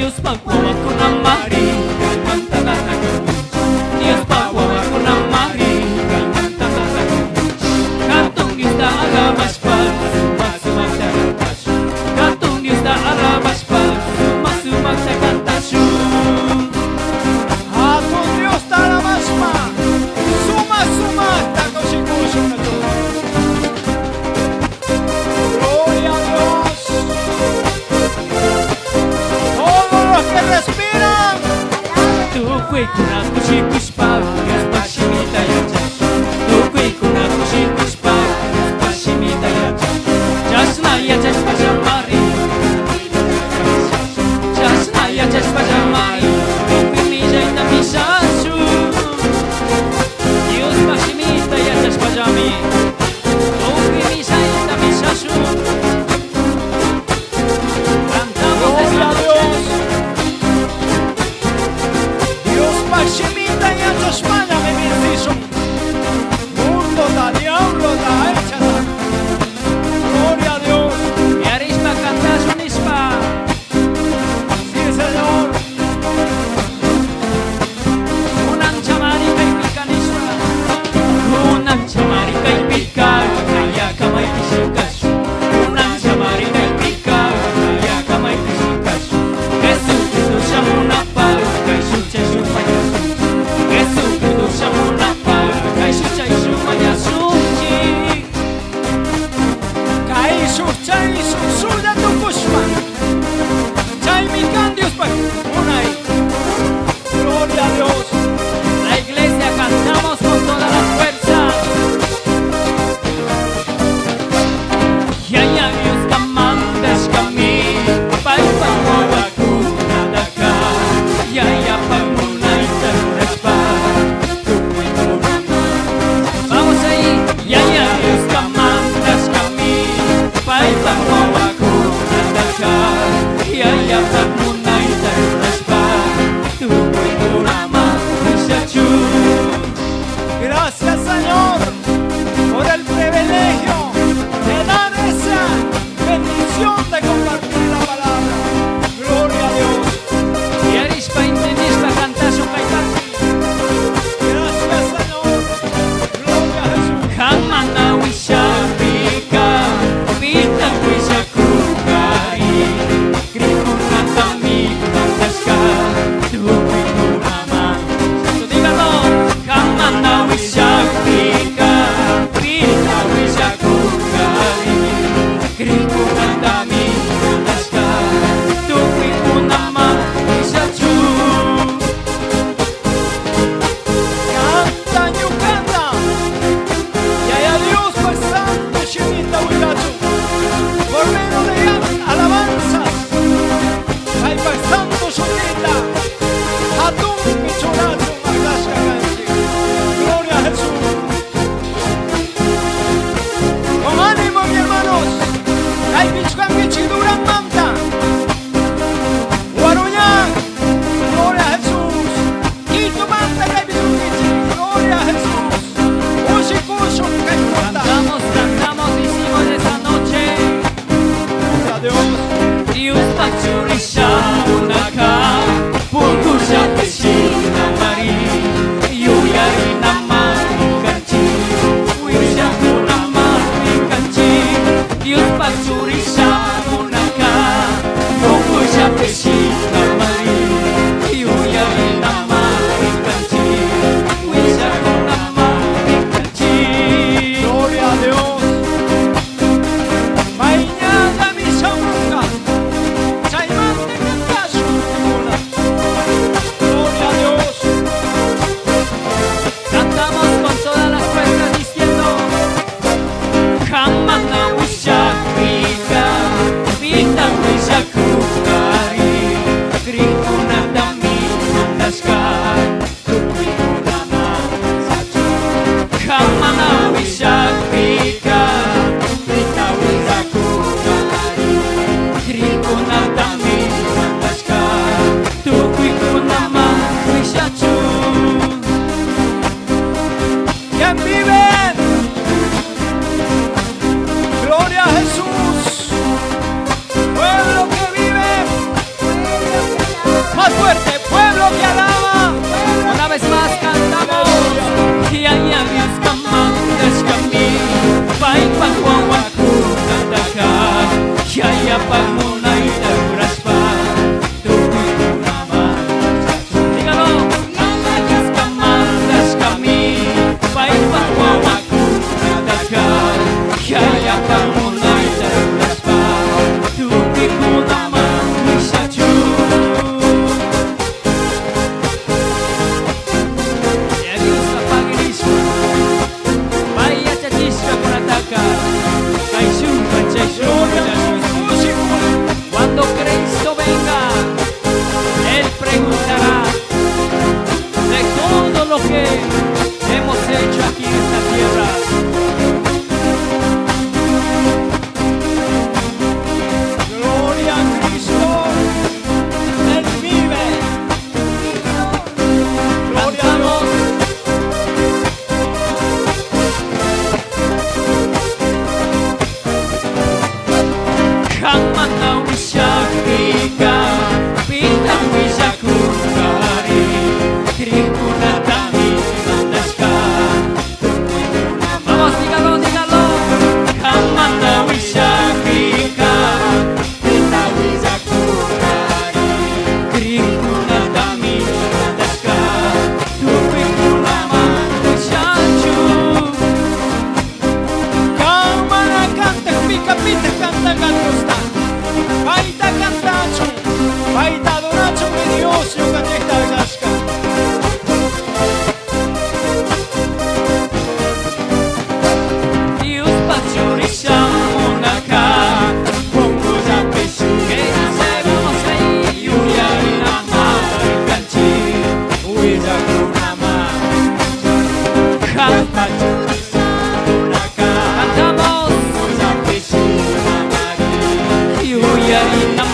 Dios bawa aku namari mantap aku Dios bawa aku namari mantap aku Kantung Dios da arabas pas sumak takantas Kantung Dios da arabas pas sumak takantas Hatun Dios da arabas pas sumak takoshikushun nato. Gloria a Dios. Todos los que respiran. Tukui kuna kushikushpa Gaspashimita yacha Tukui kuna kushikushpa Gaspashimita yacha Jasna yacha spajamari Jasna yacha spajamari Tukui mija ita mishashu Dios pashimita yacha spajami Tukui mija ita mishashu Cantamos esta noche Dios pashimita y a tu espalda me bendición. Mundo da diablo da echada. Gloria a Dios. Yarispa cantas unispa Sí, Señor. Unang chamarika ipikanishpa Unang chamarika ipika Kaya kamay kishikas Unang chamarika ipika Kaya kamay kishikas Jesús Cristo siya muna pa Kay sucha shumayasu Jesús Cristo siya muna pa Kay sucha shumayasu Caísu, chaisu, suya tu pushpa. Chay mi can Dios pa. Unay. Gloria a Dios. La iglesia cantamos con todas las fuerzas Yaya Dios kamandas kami Pagpawawa ko nadaka Yaya pamunay tarunas pa Tukoy mo naman Vamos ahí Yaya Dios kamandas kami Pagpawawa ko nadaka Yaya pamunay tarunas pa Tukoy mo naman Gracias, Señor, por el privilegio de dar esa bendición de compartir la palabra. Gloria a Dios. Yarispa intenishpa cantaso kaitaki Gracias, Señor. Gloria a Jesús. Kamana wishabika Pita wishakukai Krikuna tami kantaska Tuwi kunama Santo dígalo Kamana wishabika Pita wishakukai Krikuna tami kantaska Tuwi kunama wishachu Canta, you canta. Y haya Dios por santo, Shemita Huilachu. Por medio de alabanzas. Hay por santo, Shemita. Hatun, Michurachu, Magdasha, Ganchi. Gloria a Jesús. Con ánimo, mis hermanos. Hay Michuan, Michiduran, Manta. Guaruñán. Gloria a Jesús. Quito, Manta, hay Michuan, Gloria a Jesús. Ushikushun, Kaikota. Cantamos, hicimos esa noche Gloria a Dios. Dios pachurisha unaka Pukusha peshina mari Yuyari namari kanchi Uyusha kunamari kanchi Dios pachurisha unaka Pukusha peshina mari Yuyari namari kanchi Uyusha kunamari kanchi Gloria a Dios. Mañana mi shamuka. Chaimante cantashu. moneda beraspa tubuhku nama tinggal lantas kamalas kami baik bahwa aku katakan kaya kamu moneda beraspa tubuhku nama bisa jadi usah pagi di vaya chachisca por atacar Caixuca, Caixuca, cuando Cristo venga Él preguntará de todo lo que hemos hecho aquí en esta tierra. Gloria a Cristo, Él vive. Gloria a Dios. Hamana Wishakika, Pita Wishakukari, Tribuna Tami, Mandaska. Vamos, dígalo, dígalo. Hamana Wishakika, Pita Wishakukari, Tribuna Tami, Mandaska. Tribuna Mandachachu. Cámara canta, pica, pita, canta, canta. Baita cantacho, baita donacho, mi Dios, yo cantesta de casca. Dios pasiorisha monaka, pongo ya pecho que hacemos ahí, Yuri nama, canchi, huella kunama, canta monaka, cantamos ya pecho namari, Yuri nama.